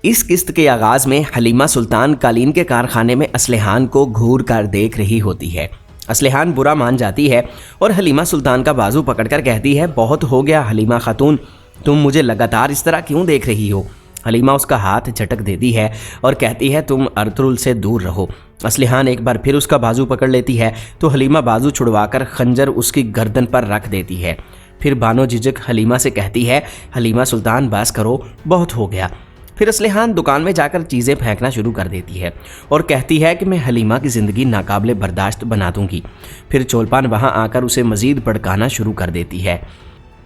इस किस्त के आगाज में हलीमा सुल्तान कालीन के कारखाने में असलिहान को घूर कर देख रही होती है। असलिहान बुरा मान जाती है और हलीमा सुल्तान का बाजू पकड़कर कहती है, बहुत हो गया हलीमा खातून, तुम मुझे लगातार इस तरह क्यों देख रही हो। हलीमा उसका हाथ झटक देती है और कहती है, तुम अर्तुरुल से दूर रहो। असलिहान एक बार फिर उसका बाजू पकड़ लेती है तो हलीमा बाजू छुड़वाकर खंजर उसकी गर्दन पर रख देती है। फिर बानो झिझक हलीमा से कहती है, हलीमा सुल्तान बस करो, बहुत हो गया। फिर असलिहान दुकान में जाकर चीज़ें फेंकना शुरू कर देती है और कहती है कि मैं हलीमा की ज़िंदगी नाकाबिले बर्दाश्त बना दूंगी। फिर चोलपान वहाँ आकर उसे मज़ीद भड़काना शुरू कर देती है।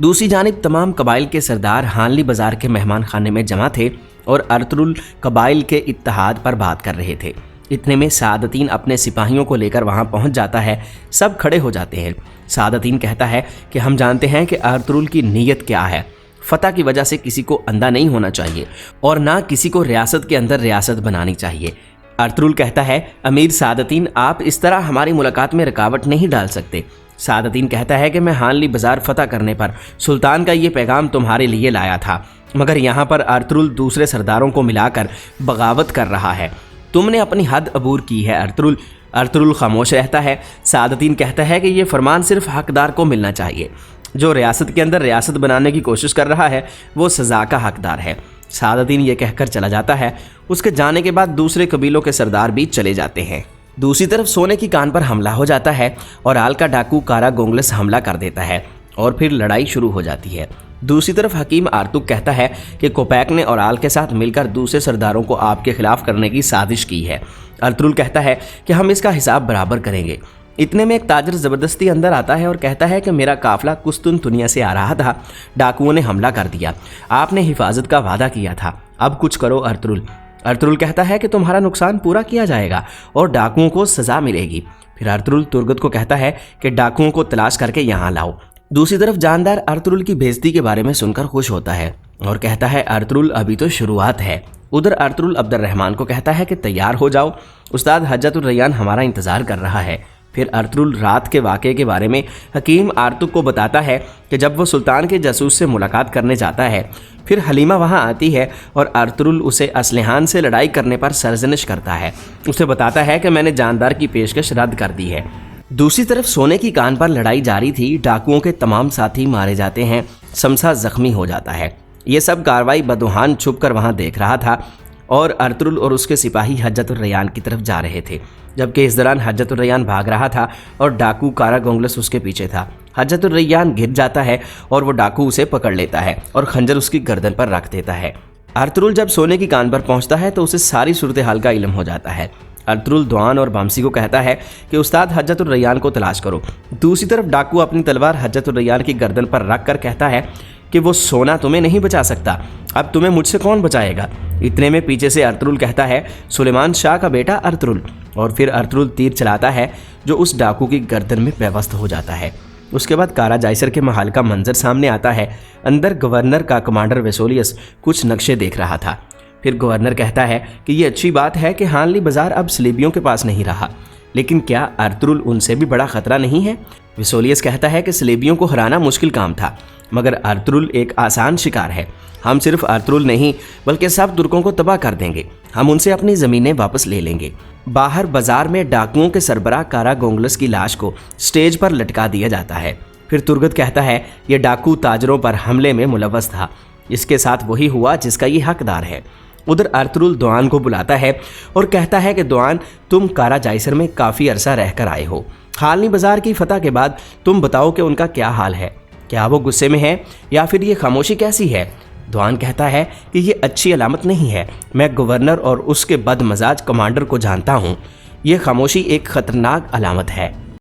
दूसरी जानिब तमाम कबाइल के सरदार हानली बाज़ार के मेहमान खाने में जमा थे और अर्तुरुल कबाइल के इत्तेहाद पर बात कर रहे थे। इतने में सादतीन अपने सिपाहियों को लेकर वहाँ पहुँच जाता है। सब खड़े हो जाते हैं। सादतीन कहता है कि हम जानते हैं कि अर्तुरुल की नीयत क्या है। फतह की वजह से किसी को अंधा नहीं होना चाहिए और ना किसी को रियासत के अंदर रियासत बनानी चाहिए। अर्तुरुल कहता है, अमीर सादतीन, आप इस तरह हमारी मुलाकात में रुकावट नहीं डाल सकते। सादतीन कहता है कि मैं हानली बाज़ार फतह करने पर सुल्तान का ये पैगाम तुम्हारे लिए लाया था, मगर यहाँ पर अर्तुरुल दूसरे सरदारों को मिलाकर बगावत कर रहा है। तुमने अपनी हद अबूर की है अर्तुरुल। अर्तुरुल खामोश रहता है। सादतीन कहता है कि ये फरमान सिर्फ हकदार को मिलना चाहिए। जो रियासत के अंदर रियासत बनाने की कोशिश कर रहा है वो सज़ा का हकदार है। सादतीन ये कहकर चला जाता है। उसके जाने के बाद दूसरे कबीलों के सरदार भी चले जाते हैं। दूसरी तरफ सोने की कान पर हमला हो जाता है और आल का डाकू कारा गोंगलस हमला कर देता है और फिर लड़ाई शुरू हो जाती है। दूसरी तरफ हकीम आर्तुक कहता है कि कोपैक ने और आल के साथ मिलकर दूसरे सरदारों को आपके खिलाफ करने की साजिश की है। अर्तुरुल कहता है कि हम इसका हिसाब बराबर करेंगे। इतने में एक ताजर ज़बरदस्ती अंदर आता है और कहता है कि मेरा काफिला कुस्तुनतुनिया से आ रहा था, डाकुओं ने हमला कर दिया, आपने हिफाजत का वादा किया था, अब कुछ करो अर्तुरुल। अर्तुरुल कहता है कि तुम्हारा नुकसान पूरा किया जाएगा और डाकुओं को सज़ा मिलेगी। फिर अर्तुरुल तुर्गत को कहता है कि डाकुओं को तलाश करके यहाँ लाओ। दूसरी तरफ जानदार अर्तुरुल की बेइज्जती के बारे में सुनकर खुश होता है और कहता है, अर्तुरुल अभी तो शुरुआत है। उधर अर्तुरुल अब्दुर्रहमान को कहता है कि तैयार हो जाओ, उस्ताद हज्जतुर रैयान हमारा इंतज़ार कर रहा है। फिर अर्तुरुल रात के वाक़े के बारे में हकीम आर्तुक को बताता है कि जब वो सुल्तान के जासूस से मुलाकात करने जाता है, फिर हलीमा वहाँ आती है और अर्तुरुल उसे असलिहान से लड़ाई करने पर सरजनिश करता है। उसे बताता है कि मैंने जानदार की पेशकश रद्द कर दी है। दूसरी तरफ सोने की कान पर लड़ाई जारी थी। डाकुओं के तमाम साथी मारे जाते हैं। समसा जख्मी हो जाता है। ये सब कार्रवाई बदुहान छुप कर वहाँ देख रहा था और अर्तुरुल और उसके सिपाही हज्जतुर रैयान की तरफ जा रहे थे, जबकि इस दौरान हज्जतुर रैयान भाग रहा था और डाकू कारा गोंगलस उसके पीछे था। हज्जतुर रैयान गिर जाता है और वो डाकू उसे पकड़ लेता है और खंजर उसकी गर्दन पर रख देता है। अर्तुरुल जब सोने की कान पर पहुंचता है तो उसे सारी सूरत हाल का इल्म हो जाता है। अर्तुरुल दुआन और बामसी को कहता है कि उस्ताद हज्जतुर रैयान को तलाश करो। दूसरी तरफ डाकू अपनी तलवार हज्जतुर रैयान की गर्दन पर रख कर कहता है कि वो सोना तुम्हें नहीं बचा सकता, अब तुम्हें मुझसे कौन बचाएगा। इतने में पीछे से अर्तुरुल कहता है, सुलेमान शाह का बेटा अर्तुरुल। और फिर अर्तुरुल तीर चलाता है जो उस डाकू की गर्दन में पेवस्त हो जाता है। उसके बाद कारा जायसर के महल का मंजर सामने आता है। अंदर गवर्नर का कमांडर वेसोलियस कुछ नक्शे देख रहा था। फिर गवर्नर कहता है कि ये अच्छी बात है कि हानली बाज़ार अब सलीबियों के पास नहीं रहा, लेकिन क्या अर्तुरुल उनसे भी बड़ा खतरा नहीं है। वेसोलियस कहता है कि सलीबियों को हराना मुश्किल काम था, मगर अर्तुरुल एक आसान शिकार है। हम सिर्फ अर्तुरुल नहीं बल्कि सब तुर्कों को तबाह कर देंगे। हम उनसे अपनी ज़मीनें वापस ले लेंगे। बाहर बाजार में डाकुओं के सरबराह कारा गोंगलस की लाश को स्टेज पर लटका दिया जाता है। फिर तुर्गत कहता है, ये डाकू ताजरों पर हमले में मुलव्वस था, इसके साथ वही हुआ जिसका ये हकदार है। उधर अर्तुरुल दुआन को बुलाता है और कहता है कि दुआन, तुम कारा जायसर में काफ़ी अरसा रहकर आए हो। हानली बाज़ार की फतह के बाद तुम बताओ कि उनका क्या हाल है, क्या वो गुस्से में है या फिर ये खामोशी कैसी है। दुआन कहता है कि ये अच्छी अलामत नहीं है। मैं गवर्नर और उसके बदमजाज कमांडर को जानता हूँ। ये खामोशी एक ख़तरनाक अलामत है।